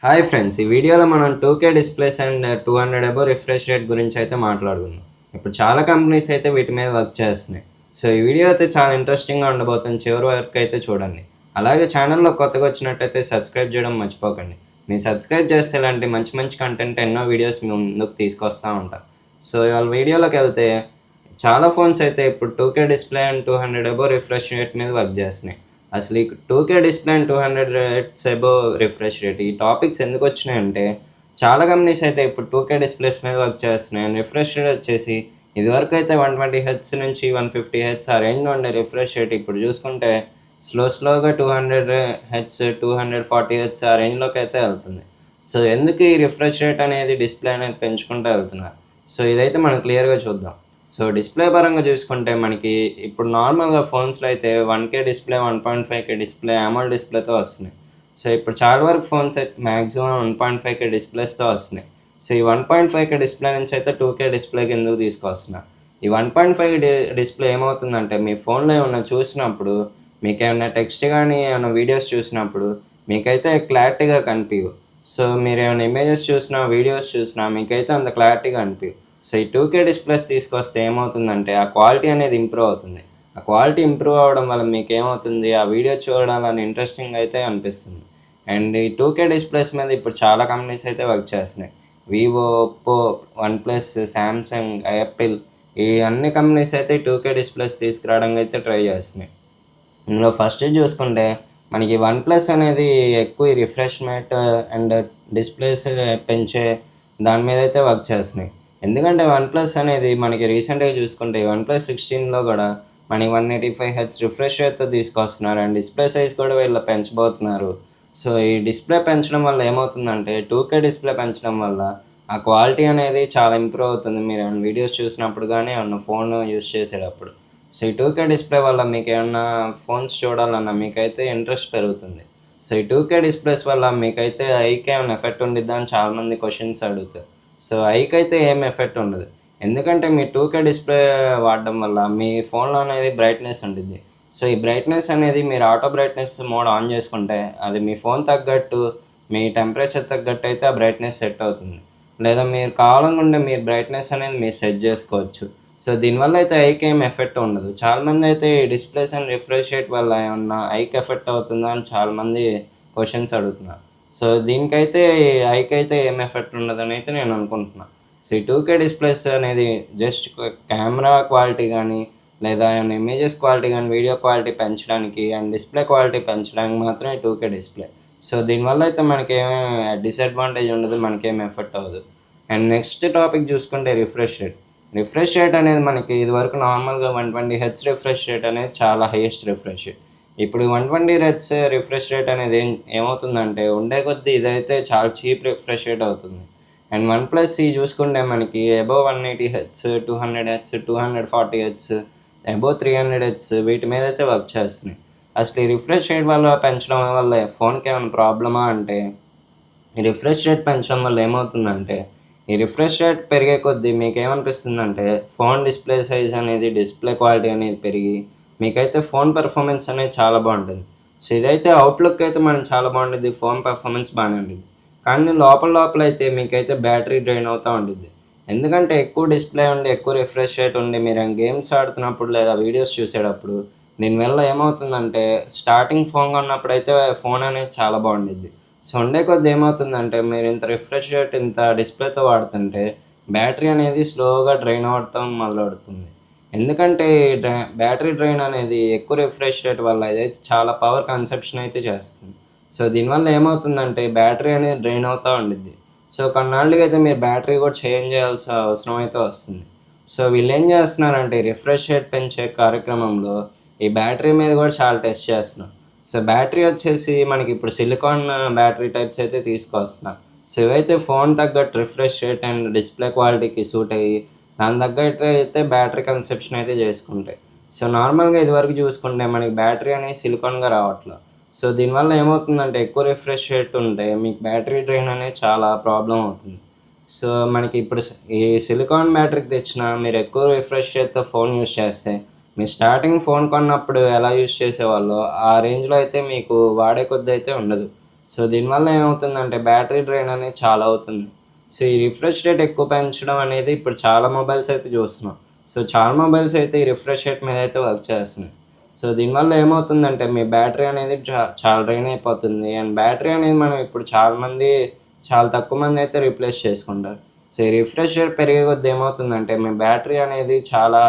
Hi friends! ఈ వీడియోలో మనం 2K displays and 200 above refresh rate గురించి అయితే మాట్లాడుకుందాం. ఇప్పుడు చాలా కంపెనీస్ అయితే వీటి మీద వర్క్ చేస్తున్నాయి. సో, ఈ వీడియో అయితే చాలా ఇంట్రెస్టింగ్‌గా ఉండబోతుంది. చివరి వరకు అయితే చూడండి. అలాగే ఛానల్‌లో కొత్తగా వచ్చినట్టయితే సబ్స్క్రైబ్ చేయడం మర్చిపోకండి. మీరు సబ్స్క్రైబ్ చేస్తే ఇలాంటి మంచి మంచి కంటెంట్ ఎన్నో వీడియోస్ మీ ముందుకు తీసుకొస్తా ఉంటా. సో, ఇవాళ వీడియోలోకెళ్తే చాలా ఫోన్స్ అయితే ఇప్పుడు 2K display and 200 above refresh rate మీద వర్క్ చేస్తున్నాయి. అసలు ఈ 2K display and 200 hertz above refresh rate ఈ టాపిక్స్ ఎందుకొచ్చినాయంటే, చాలా కంపెనీస్ అయితే ఇప్పుడు 2K డిస్ప్లేస్ మీద వర్క్ చేస్తున్నాయి. అండ్ రిఫ్రెష్ రేట్ వచ్చేసి ఇదివరకైతే 120 హెర్ట్జ్ నుంచి 150 హెర్ట్జ్ ఆ రేంజ్‌లో ఉండే రిఫ్రెష్ రేట్ ఇప్పుడు చూసుకుంటే స్లోగా 200 హెర్ట్జ్, 240 హెర్ట్జ్ ఆ రేంజ్‌లోకైతే ఎళ్తుంది. సో, ఎందుకు ఈ రిఫ్రెష్ రేట్ అనేది డిస్ప్లే అనేది పెంచుకుంటూ ఎళ్తున్నారు? సో, ఇదైతే మనం క్లియర్‌గా చూద్దాం. సో, డిస్‌ప్లే పరంగా చూసుకుంటే మనకి ఇప్పుడు నార్మల్‌గా ఫోన్స్‌లో అయితే 1K display, 1.5K display, AMOLED డిస్‌ప్లేతో వస్తున్నాయి. సో, ఇప్పుడు చాలా వరకు ఫోన్స్ అయితే మాక్సిమం 1.5K డిస్‌ప్లేస్‌తో వస్తున్నాయి. సో, ఈ 1.5K డిస్‌ప్లే నుంచి అయితే 2K డిస్‌ప్లేకి ఎందుకు తీసుకొస్తున్నారు? ఈ 1.5 డిస్‌ప్లే ఏమవుతుందంటే మీ ఫోన్‌లో ఏమన్నా చూసినప్పుడు మీకేమన్నా టెక్స్ట్ గాని, ఏమన్నా వీడియోస్ చూసినప్పుడు మీకైతే క్లారిటీగా కనిపియవు. సో, మీరేమన్నా ఇమేజెస్ చూసినా, వీడియోస్ చూసినా మీకైతే అంత క్లారిటీగా అనిపియవు. సో, ఈ 2K డిస్‌ప్లేస్ తీసుకొస్తే ఏమవుతుందంటే, ఆ క్వాలిటీ అనేది ఇంప్రూవ్ అవుతుంది. ఆ క్వాలిటీ ఇంప్రూవ్ అవ్వడం వల్ల మీకేమవుతుంది, ఆ వీడియో చూడాలని ఇంట్రెస్టింగ్ అయితే అనిపిస్తుంది. అండ్ ఈ 2K డిస్‌ప్లేస్ మీద ఇప్పుడు చాలా కంపెనీస్ అయితే వర్క్ చేస్తున్నాయి. Vivo, Oppo, OnePlus, Samsung, Apple ఈ అన్ని కంపెనీస్ అయితే 2K డిస్‌ప్లేస్ తీసుకురావడానికి అయితే ట్రై చేస్తున్నాయి. ఇందులో ఫస్ట్ చూసుకుంటే మనకి వన్‌ప్లస్ అనేది ఎక్కువ ఈ రిఫ్రెష్‌మెంట్ అండ్ డిస్‌ప్లేస్ పెంచే దాని మీదయితే వర్క్ చేస్తున్నాయి. ఎందుకంటే వన్‌ప్లస్ అనేది మనకి రీసెంట్‌గా చూసుకుంటే వన్‌ప్లస్ 16లో గూడా మనకి 185 హెర్ట్జ్ రిఫ్రెష్ రేట్‌తో తీసుకొస్తున్నారు. అండ్ డిస్‌ప్లే సైజ్ కూడా వీళ్ళు పెంచబోతున్నారు. సో, ఈ డిస్‌ప్లే పెంచడం వల్ల ఏమవుతుందంటే 2K డిస్‌ప్లే పెంచడం వల్ల ఆ క్వాలిటీ అనేది చాలా ఇంప్రూవ్ అవుతుంది. మీరేమన్నా వీడియోస్ చూసినప్పుడు గానీ, ఏమన్నా ఫోన్ యూజ్ చేసేటప్పుడు. సో, ఈ 2K డిస్‌ప్లే వల్ల మీకేమన్నా ఫోన్స్ చూడాలన్నా మీకైతే ఇంట్రెస్ట్ పెరుగుతుంది. సో, ఈ 2K డిస్‌ప్లేస్ వల్ల మీకైతే ఐకి ఏమన్నా ఎఫెక్ట్ ఉండిద్దా అని చాలామంది క్వెషన్స్ అడుగుతారు. సో, ఐకైతే ఏం ఎఫెక్ట్ ఉండదు. ఎందుకంటే మీ 2K డిస్‌ప్లే వాడడం వల్ల మీ ఫోన్‌లో అనేది బ్రైట్‌నెస్ ఉండిద్ది. సో, ఈ బ్రైట్‌నెస్ అనేది మీరు ఆటో బ్రైట్‌నెస్ మోడ్ ఆన్ చేసుకుంటే అది మీ ఫోన్ తగ్గట్టు, మీ టెంపరేచర్ తగ్గట్టయితే ఆ బ్రైట్‌నెస్ సెట్ అవుతుంది. లేదా మీరు కావాలనుకుంటే మీరు బ్రైట్‌నెస్ అనేది మీరు సెట్ జేసుకోవచ్చు. సో, దీనివల్ల అయితే ఐకి ఏం ఎఫెక్ట్ ఉండదు. చాలామందయితే ఈ డిస్‌ప్లేస్ అండ్ రిఫ్రెష్ రేట్ వల్ల ఏమన్నా ఐకి ఎఫెక్ట్ అవుతుందా అని చాలామంది క్వెషన్స్ అడుగుతున్నారు. సో, దీనికైతే ఐకైతే ఏం ఎఫెక్ట్ ఉండదనైతే నేను అనుకుంటున్నా. సో, ఈ 2K డిస్‌ప్లేస్ అనేది జస్ట్ కెమెరా క్వాలిటీ గానీ, లేదా ఏమన్నా ఇమేజెస్ క్వాలిటీ గానీ, వీడియో క్వాలిటీ పెంచడానికి అండ్ డిస్‌ప్లే క్వాలిటీ పెంచడానికి మాత్రమే 2K డిస్‌ప్లే. సో, దీనివల్ల అయితే మనకేమి డిసడ్వాంటేజ్ ఉండదు. మనకేం ఎఫెక్ట్ అవ్వదు. అండ్ నెక్స్ట్ టాపిక్ చూసుకుంటే రిఫ్రెష్ రేట్. రిఫ్రెష్ రేట్ అనేది మనకి ఇదివరకు నార్మల్‌గా 120 హెర్ట్జ్ రిఫ్రెష్ రేట్ అనేది చాలా హైయెస్ట్ రిఫ్రెష్ రేట్. ఇప్పుడు 120 హెర్ట్జ్ రిఫ్రెష్ రేట్ అనేది ఏమవుతుందంటే ఉండే కొద్దీ ఇదైతే చాలా చీప్ రిఫ్రెష్ రేట్ అవుతుంది. అండ్ వన్‌ప్లస్ చూసుకుంటే మనకి above 180 hertz, 200 hertz, 240 hertz, above 300 hertz వీటి మీదైతే వర్క్ చేస్తున్నాయి. అసలు ఈ రిఫ్రెష్ రేట్ వల్ల పెంచడం వల్ల ఫోన్‌కి ఏమైనా ప్రాబ్లమా అంటే ఈ రిఫ్రెష్ రేట్ పెంచడం వల్ల ఏమవుతుందంటే, ఈ రిఫ్రెష్ రేట్ పెరిగే కొద్దీ మీకేమనిపిస్తుందంటే, ఫోన్ డిస్‌ప్లే సైజ్ అనేది, డిస్‌ప్లే క్వాలిటీ అనేది పెరిగి, మీకైతే ఫోన్ పెర్ఫార్మెన్స్ అనేది చాలా బావుంటుంది. సో, ఇదైతే అవుట్‌లుక్ అయితే మనకి చాలా బావుండిద్ది. ఫోన్ పెర్ఫార్మెన్స్ బానే ఉండిద్ది. కానీ లోపలైతే మీకైతే బ్యాటరీ డ్రైన్ అవుతా ఉండిద్ది. ఎందుకంటే ఎక్కువ డిస్‌ప్లే ఉండి, ఎక్కువ రిఫ్రెష్ రేట్ ఉండి, మీరేమైనా గేమ్స్ ఆడుతున్నప్పుడు లేదా వీడియోస్ చూసేటప్పుడు, దీనివల్ల ఏమవుతుందంటే, స్టార్టింగ్ ఫోన్ కొన్నప్పుడైతే ఫోన్ అనేది చాలా బావుండిద్ది. సో, ఉండే కొద్దీ ఏమవుతుందంటే, మీరింత రిఫ్రెష్ రేట్ ఇంత డిస్‌ప్లేతో వాడుతుంటే, బ్యాటరీ అనేది స్లోగా డ్రైన్ అవ్వటం మొదలెడుతుంది. ఎందుకంటే, ఈ బ్యాటరీ డ్రైన్ అనేది ఎక్కువ రిఫ్రెష్ రేట్ వల్ల ఇదైతే చాలా పవర్ కన్సంప్షన్ అయితే చేస్తుంది. సో, దీనివల్ల ఏమవుతుందంటే, బ్యాటరీ అనేది డ్రైన్ అవుతా ఉండిద్ది. సో, కొన్నాళ్ళకైతే మీరు బ్యాటరీ కూడా చేంజ్ చేయాల్సిన అవసరం అయితే వస్తుంది. సో, వీళ్ళేం చేస్తున్నారంటే, రిఫ్రెష్ రేట్ పెంచే కార్యక్రమంలో ఈ బ్యాటరీ మీద కూడా చాలా టెస్ట్ చేస్తున్నారు. సో, బ్యాటరీ వచ్చేసి మనకిప్పుడు సిలికాన్ బ్యాటరీ టైప్స్ అయితే తీసుకొస్తున్నారు. సో, ఇవైతే ఫోన్ తగ్గట్టు రిఫ్రెష్ రేట్ అండ్ డిస్‌ప్లే క్వాలిటీకి సూట్ అయ్యి, దానికి తగ్గట్టు అయితే బ్యాటరీ కన్సంప్షన్ అయితే చేసుకుంటాయి. సో, నార్మల్‌గా ఇదివరకు చూసుకుంటే మనకి బ్యాటరీ అనేది సిలికాన్‌గా రావట్ల. సో, దీనివల్ల ఏమవుతుందంటే ఎక్కువ రిఫ్రెష్ రేట్ ఉంటే మీకు బ్యాటరీ డ్రైన్ అనేది చాలా ప్రాబ్లమ్ అవుతుంది. సో, మనకి ఇప్పుడు ఈ సిలికాన్ బ్యాటరీకి తెచ్చినా మీరు ఎక్కువ రిఫ్రెష్ రేట్‌తో ఫోన్ యూజ్ చేస్తే మీరు స్టార్టింగ్ ఫోన్ కొన్నప్పుడు ఎలా యూజ్ చేసేవాళ్ళో, ఆ రేంజ్‌లో అయితే మీకు వాడే కొద్దీ అయితే ఉండదు. సో దీనివల్ల ఏమవుతుందంటే బ్యాటరీ డ్రైన్ అనేది చాలా అవుతుంది. సో ఈ రిఫ్రెష్ రేట్ ఎక్కువ పెంచడం అనేది ఇప్పుడు చాలా మొబైల్స్ అయితే చూస్తున్నాం. సో చాలా మొబైల్స్ అయితే ఈ రిఫ్రెష్ రేట్ మీద అయితే వర్క్ చేస్తున్నాయి. సో దీనివల్ల ఏమవుతుందంటే మీ బ్యాటరీ అనేది చాలా డ్రైన్ అయిపోతుంది. అండ్ బ్యాటరీ అనేది మనం ఇప్పుడు చాలా తక్కువ మంది అయితే రీప్లేస్ చేసుకుంటారు. సో ఈ రిఫ్రెష్ రేట్ పెరిగే కొద్దీ ఏమవుతుందంటే మీ బ్యాటరీ అనేది చాలా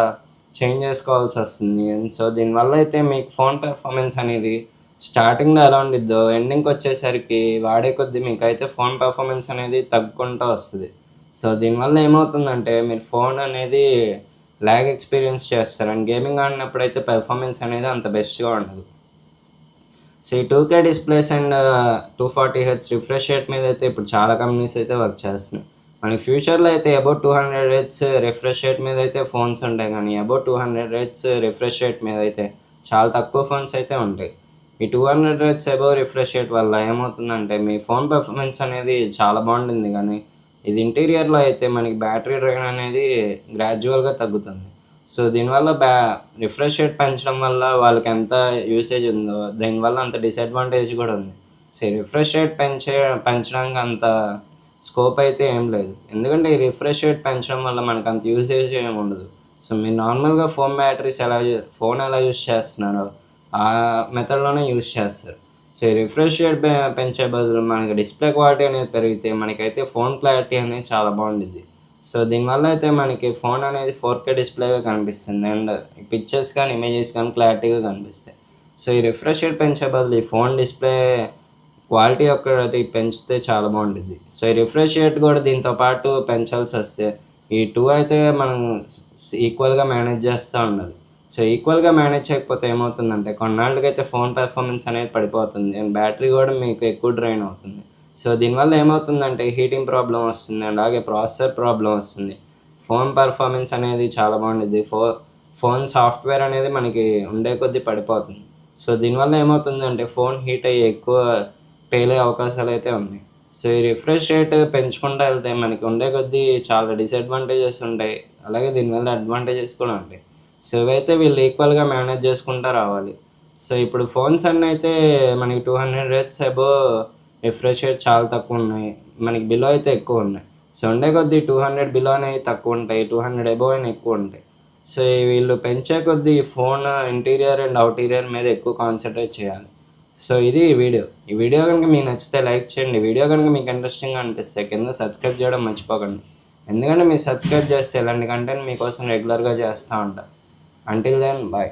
చేంజ్ చేసుకోవాల్సొస్తుంది. అండ్ సో దీనివల్ల అయితే మీకు ఫోన్ పెర్ఫార్మెన్స్ అనేది స్టార్టింగ్‌లో ఎలా ఉండిద్దో ఎండింగ్‌కొచ్చేసరికి వాడే కొద్దీ మీకైతే ఫోన్ పెర్ఫార్మెన్స్ అనేది తగ్గుకుంటూ వస్తది. సో దీనివల్ల ఏమవుతుందంటే మీరు ఫోన్ అనేది ల్యాగ్ ఎక్స్‌పీరియన్స్ చేస్తారు. అండ్ గేమింగ్ ఆడినప్పుడైతే పెర్ఫార్మెన్స్ అనేది అంత బెస్ట్‌గా ఉండదు. సో ఈ 2K displays and 240 hertz refresh rate మీద అయితే ఇప్పుడు చాలా కంపెనీస్ అయితే వర్క్ చేస్తున్నాయి. మనకి ఫ్యూచర్‌లో అయితే అబౌవ్ 200 హెర్ట్జ్ రిఫ్రెష్ రేట్ మీద అయితే ఫోన్స్ ఉంటాయి గానీ, అబౌవ్ 200 హెర్ట్జ్ రిఫ్రెష్ రేట్ మీద అయితే చాలా తక్కువ ఫోన్స్ అయితే ఉంటాయి. ఈ 200 హెర్ట్జ్ అబోవ్ రిఫ్రెష్ రేట్ వల్ల ఏమవుతుందంటే మీ ఫోన్ పెర్ఫార్మెన్స్ అనేది చాలా బాగుంటుంది కానీ ఇది ఇంటీరియర్‌లో అయితే మనకి బ్యాటరీ డ్రైన్ అనేది గ్రాడ్యువల్‌గా తగ్గుతుంది. సో దీనివల్ల రిఫ్రెష్ రేట్ పెంచడం వల్ల వాళ్ళకి ఎంత యూసేజ్ ఉందో దీనివల్ల అంత డిసడ్వాంటేజ్ కూడా ఉంది. సో ఈ రిఫ్రెష్ రేట్ పెంచడానికి అంత స్కోప్ అయితే ఏం లేదు. ఎందుకంటే ఈ రిఫ్రెష్ రేట్ పెంచడం వల్ల మనకు అంత యూసేజ్ ఏమి ఉండదు. సో మీరు నార్మల్‌గా ఫోన్ ఎలా యూజ్ చేస్తున్నారో ఆ మెథడ్‌లోనే యూజ్ చేస్తారు. సో ఈ రిఫ్రెష్ రేట్ పెంచే బదులు మనకి డిస్‌ప్లే క్వాలిటీ అనేది పెరిగితే మనకైతే ఫోన్ క్లారిటీ అనేది చాలా బాగుండిద్ది. సో దీనివల్ల అయితే మనకి ఫోన్ అనేది 4K డిస్‌ప్లేగా కనిపిస్తుంది. అండ్ పిక్చర్స్ కానీ, ఇమేజెస్ కానీ క్లారిటీగా కనిపిస్తాయి. సో ఈ రిఫ్రెష్ రేట్ పెంచే బదులు ఈ ఫోన్ డిస్‌ప్లే క్వాలిటీ ఒక్కటి పెంచితే చాలా బాగుండిద్ది. సో ఈ రిఫ్రెష్ రేట్ కూడా దీంతో పాటు పెంచాల్సొస్తే ఈ 2 అయితే మనం ఈక్వల్‌గా మేనేజ్ చేస్తా ఉండాలి. సో ఈక్వల్‌గా మేనేజ్ చేయకపోతే ఏమవుతుందంటే కొన్నాళ్ళకైతే ఫోన్ పెర్ఫార్మెన్స్ అనేది పడిపోతుంది. అండ్ బ్యాటరీ కూడా మీకు ఎక్కువ డ్రైన్ అవుతుంది. సో దీనివల్ల ఏమవుతుందంటే హీటింగ్ ప్రాబ్లమ్ వస్తుంది. అలాగే ప్రాసెసర్ ప్రాబ్లమ్ వస్తుంది. ఫోన్ పెర్ఫార్మెన్స్ అనేది చాలా బాగుండిద్ది. ఫోన్ సాఫ్ట్‌వేర్ అనేది మనకి ఉండే కొద్దీ పడిపోతుంది. సో దీనివల్ల ఏమవుతుందంటే ఫోన్ హీట్ అయ్యి ఎక్కువ పేలే అవకాశాలైతే ఉన్నాయి. సో ఈ రిఫ్రెష్ రేట్ పెంచుకుంటా వెళ్తే మనకి ఉండే కొద్దీ చాలా డిసడ్వాంటేజెస్ ఉంటాయి. అలాగే దీనివల్ల అడ్వాంటేజెస్ కూడా ఉంటాయి. సో ఇవైతే వీళ్ళు ఈక్వల్‌గా మేనేజ్ చేసుకుంటా రావాలి. సో ఇప్పుడు ఫోన్స్ అన్నయితే మనకి 200 హెర్ట్జ్ అబోవ్ రిఫ్రెష్ రేట్ చాలా తక్కువున్నాయి. మనకి బిలో అయితే ఎక్కువున్నాయి. సో ఉండే కొద్దీ 200 బిలోనే తక్కువుంటాయి. 200 అబోవ్ అయినా ఎక్కువుంటాయి. సో వీళ్ళు పెంచే కొద్దీ ఫోన్ ఇంటీరియర్ అండ్ ఔటీరియర్ మీద ఎక్కువ కాన్సంట్రేట్ చేయాలి. సో ఇది ఈ వీడియో. ఈ వీడియో గనుక మీకు నచ్చితే లైక్ చేయండి. వీడియో గనుక మీకు ఇంట్రెస్టింగ్‌గా అనిపిస్తే కింద సబ్స్క్రైబ్ చేయడం మర్చిపోకండి. ఎందుకంటే మీరు సబ్స్క్రైబ్ చేస్తే ఇలాంటి కంటెంట్ మీకోసం రెగ్యులర్‌గా చేస్తా ఉంటా. Until then by.